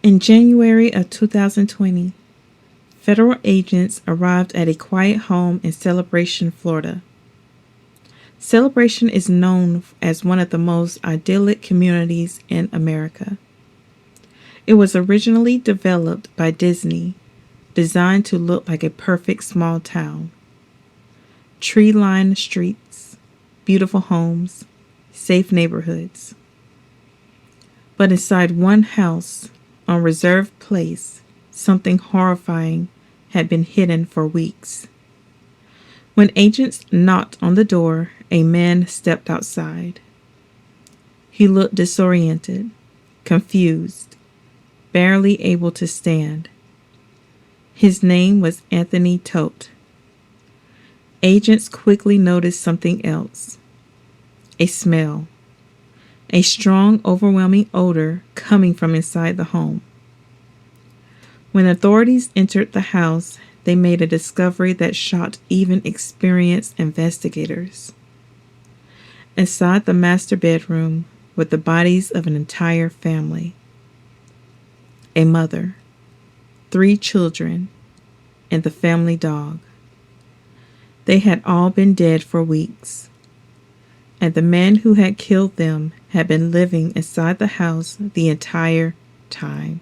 In January of 2020, federal agents arrived at a quiet home in Celebration, Florida. Celebration is known as one of the most idyllic communities in America. It was originally developed by Disney, designed to look like a perfect small town. Tree-lined streets, beautiful homes, safe neighborhoods. But inside one house, on Reserve Place, something horrifying had been hidden for weeks. When agents knocked on the door, a man stepped outside. He looked disoriented, confused, barely able to stand. His name was Anthony Todt. Agents quickly noticed something else. A smell. A strong, overwhelming odor coming from inside the home. When authorities entered the house, they made a discovery that shocked even experienced investigators. Inside the master bedroom were the bodies of an entire family. A mother, 3 children, and the family dog. They had all been dead for weeks, and the man who had killed them had been living inside the house the entire time.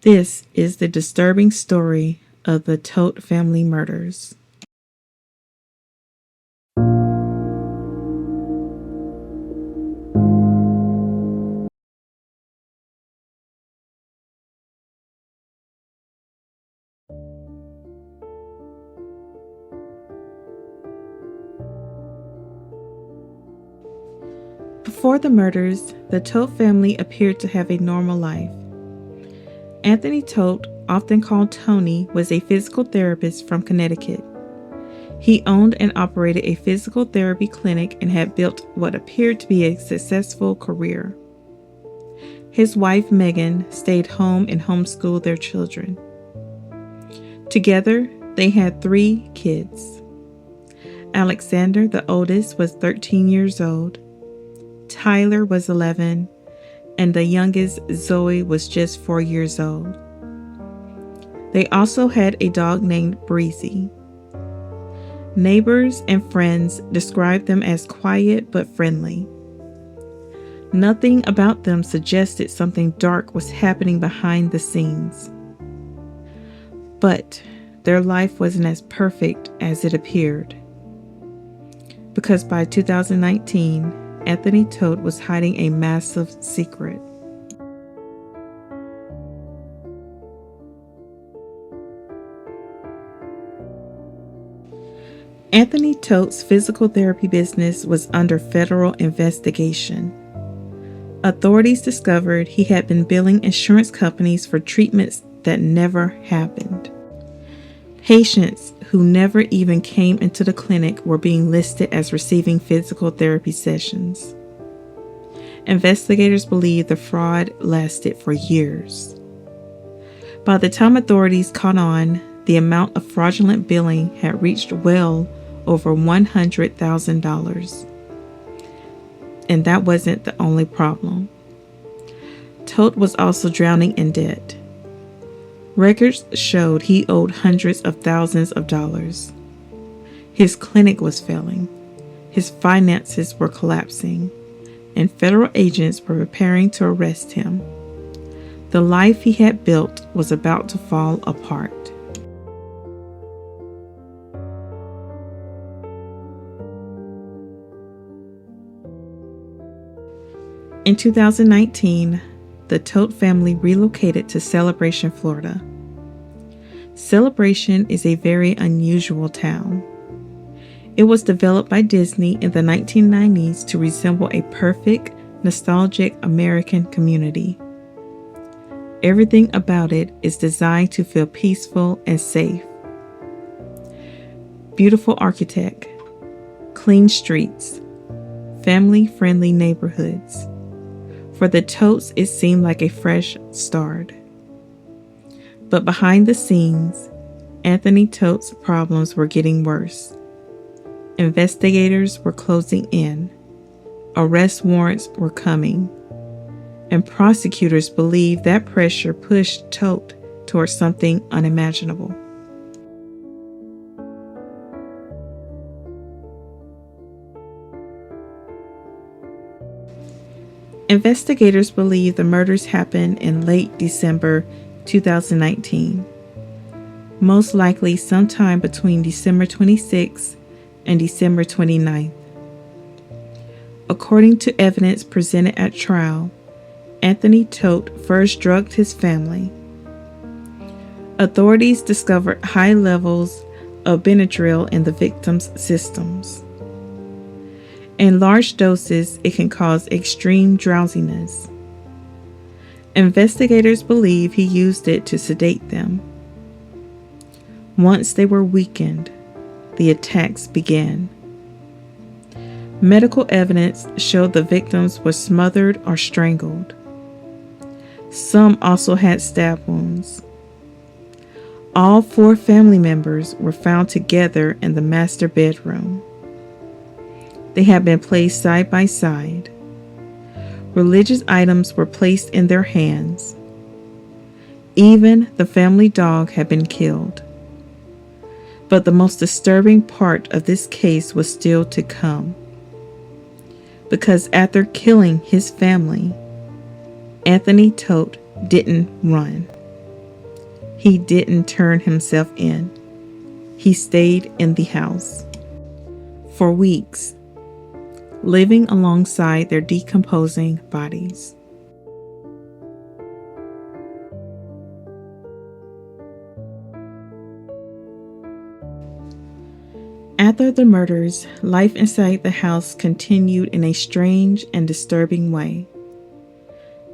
This is the disturbing story of the Todt family murders. Before the murders, the Todt family appeared to have a normal life. Anthony Todt, often called Tony, was a physical therapist from Connecticut. He owned and operated a physical therapy clinic and had built what appeared to be a successful career. His wife, Megan, stayed home and homeschooled their children. Together, they had 3 kids. Aleksander, the oldest, was 13 years old. Tyler was 11, and the youngest, Zoe, was just 4 years old. They also had a dog named Breezy. Neighbors and friends described them as quiet but friendly. Nothing about them suggested something dark was happening behind the scenes. But their life wasn't as perfect as it appeared. Because by 2019, Anthony Todt was hiding a massive secret. Anthony Todt's physical therapy business was under federal investigation. Authorities discovered he had been billing insurance companies for treatments that never happened. Patients who never even came into the clinic were being listed as receiving physical therapy sessions. Investigators believe the fraud lasted for years. By the time authorities caught on, the amount of fraudulent billing had reached well over $100,000. And that wasn't the only problem. Todt was also drowning in debt. Records showed he owed hundreds of thousands of dollars. His clinic was failing. His finances were collapsing, and federal agents were preparing to arrest him. The life he had built was about to fall apart. In 2019, the Todt family relocated to Celebration, Florida. Celebration is a very unusual town. It was developed by Disney in the 1990s to resemble a perfect, nostalgic American community. Everything about it is designed to feel peaceful and safe. Beautiful architect, clean streets, family-friendly neighborhoods. For the Todts, it seemed like a fresh start. But behind the scenes, Anthony Todt's problems were getting worse. Investigators were closing in. Arrest warrants were coming. and prosecutors believe that pressure pushed Todt towards something unimaginable. Investigators believe the murders happened in late December 2019, most likely sometime between December 26th and December 29th. According to evidence presented at trial, Anthony Todt first drugged his family. Authorities discovered high levels of Benadryl in the victim's systems. In large doses, it can cause extreme drowsiness. Investigators believe he used it to sedate them. Once they were weakened, the attacks began. Medical evidence showed the victims were smothered or strangled. Some also had stab wounds. All 4 family members were found together in the master bedroom. They had been placed side by side. Religious items were placed in their hands. Even the family dog had been killed. But the most disturbing part of this case was still to come. Because after killing his family, Anthony Todt didn't run. He didn't turn himself in. He stayed in the house for weeks, living alongside their decomposing bodies. After the murders, life inside the house continued in a strange and disturbing way.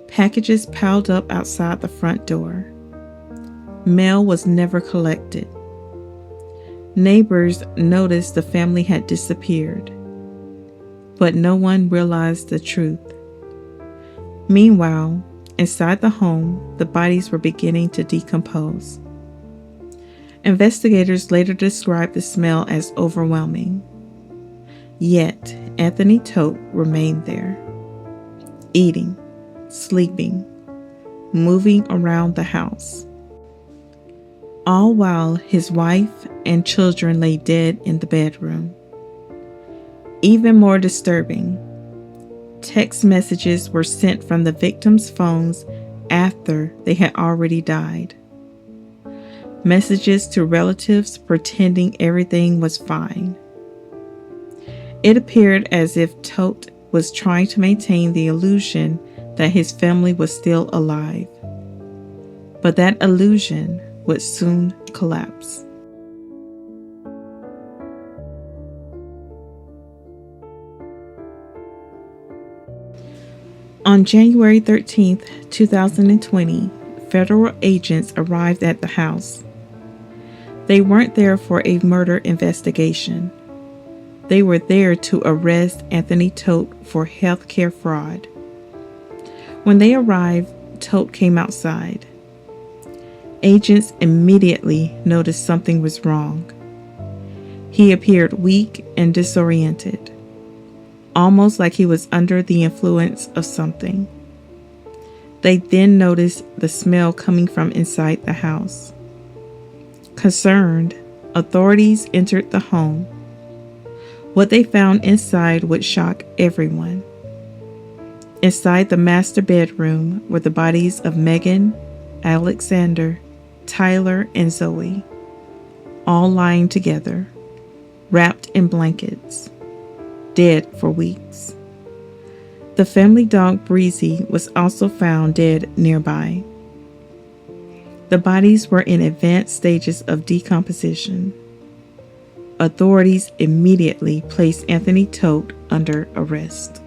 Packages piled up outside the front door. Mail was never collected. Neighbors noticed the family had disappeared, but no one realized the truth. Meanwhile, inside the home, the bodies were beginning to decompose. Investigators later described the smell as overwhelming. Yet, Anthony Todt remained there, eating, sleeping, moving around the house, all while his wife and children lay dead in the bedroom. Even more disturbing, text messages were sent from the victims' phones after they had already died. Messages to relatives pretending everything was fine. It appeared as if Todt was trying to maintain the illusion that his family was still alive. But that illusion would soon collapse. On January 13th, 2020, federal agents arrived at the house. They weren't there for a murder investigation. They were there to arrest Anthony Todt for healthcare fraud. When they arrived, Todt came outside. Agents immediately noticed something was wrong. He appeared weak and disoriented, almost like he was under the influence of something. They then noticed the smell coming from inside the house. Concerned, authorities entered the home. What they found inside would shock everyone. Inside the master bedroom were the bodies of Megan, Aleksander, Tyler, and Zoe, all lying together, wrapped in blankets, dead for weeks. The family dog Breezy was also found dead nearby. The bodies were in advanced stages of decomposition. Authorities immediately placed Anthony Todt under arrest.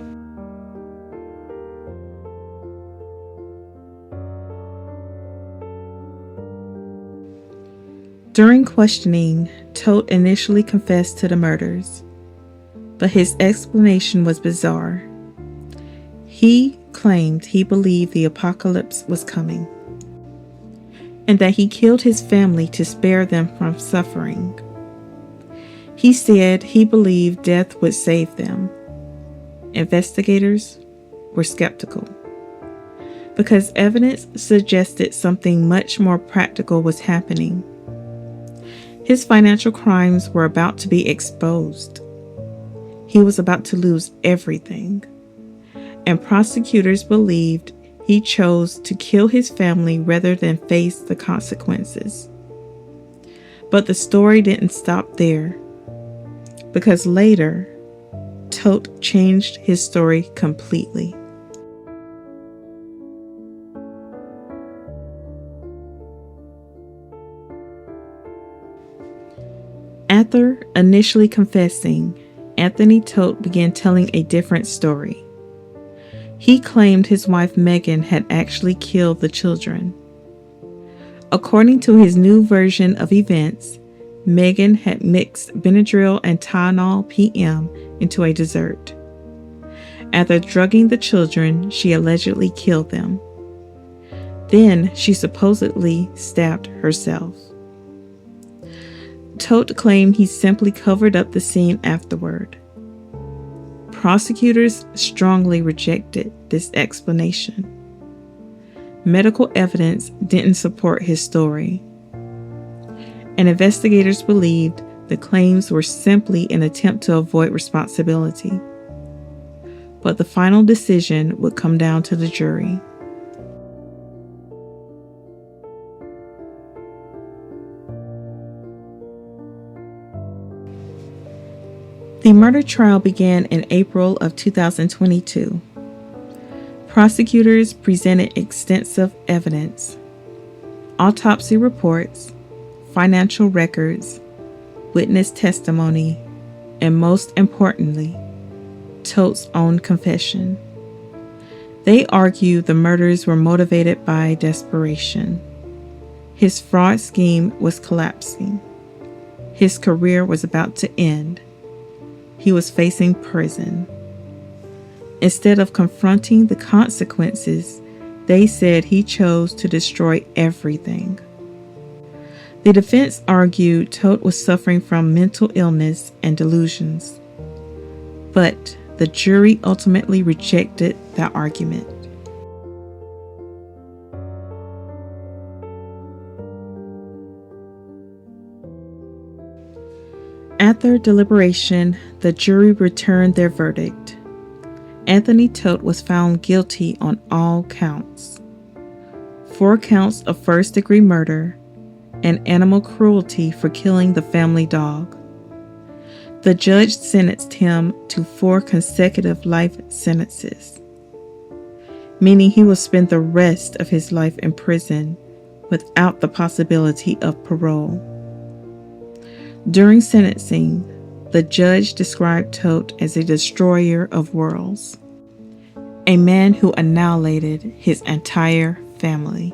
During questioning, Todt initially confessed to the murders, but his explanation was bizarre. He claimed he believed the apocalypse was coming, and that he killed his family to spare them from suffering. He said he believed death would save them. Investigators were skeptical. because evidence suggested something much more practical was happening. His financial crimes were about to be exposed. He was about to lose everything, and prosecutors believed he chose to kill his family rather than face the consequences. But the story didn't stop there, because later, Todt changed his story completely. After initially confessing, Anthony Todt began telling a different story. He claimed his wife Megan had actually killed the children. According to his new version of events, Megan had mixed Benadryl and Tylenol PM into a dessert. After drugging the children, she allegedly killed them. Then she supposedly stabbed herself. Todt claimed he simply covered up the scene afterward. Prosecutors strongly rejected this explanation. Medical evidence didn't support his story, and investigators believed the claims were simply an attempt to avoid responsibility. But the final decision would come down to the jury. The murder trial began in April of 2022. Prosecutors presented extensive evidence: autopsy reports, financial records, witness testimony, and most importantly, Todt's own confession. They argue the murders were motivated by desperation. His fraud scheme was collapsing. His career was about to end. He was facing prison. Instead of confronting the consequences, they said he chose to destroy everything. The defense argued Todt was suffering from mental illness and delusions, but the jury ultimately rejected that argument. After deliberation, the jury returned their verdict. Anthony Todt was found guilty on all counts: 4 counts of first-degree murder and animal cruelty for killing the family dog. The judge sentenced him to 4 consecutive life sentences, meaning he will spend the rest of his life in prison without the possibility of parole. During sentencing, the judge described Todt as a destroyer of worlds, a man who annihilated his entire family.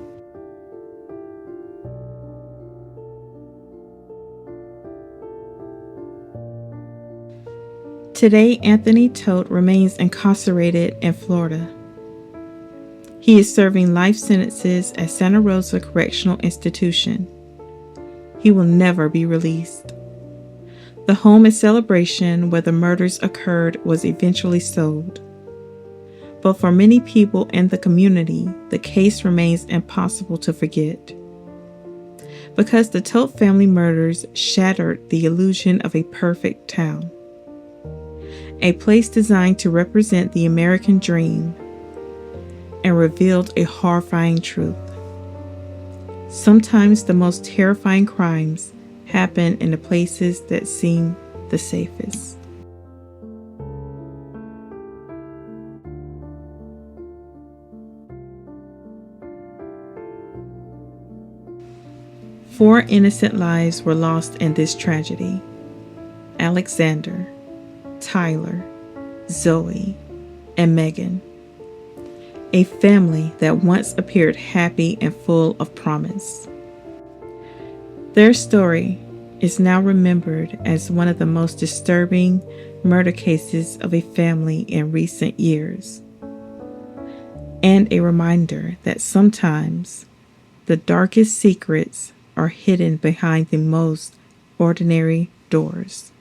Today, Anthony Todt remains incarcerated in Florida. He is serving life sentences at Santa Rosa Correctional Institution. He will never be released. The home in Celebration where the murders occurred was eventually sold. But for many people in the community, the case remains impossible to forget, because the Todt family murders shattered the illusion of a perfect town, a place designed to represent the American dream, and revealed a horrifying truth. Sometimes the most terrifying crimes happen in the places that seem the safest. Four innocent lives were lost in this tragedy: Aleksander, Tyler, Zoe, and Megan. A family that once appeared happy and full of promise. Their story is now remembered as one of the most disturbing murder cases of a family in recent years, and a reminder that sometimes the darkest secrets are hidden behind the most ordinary doors.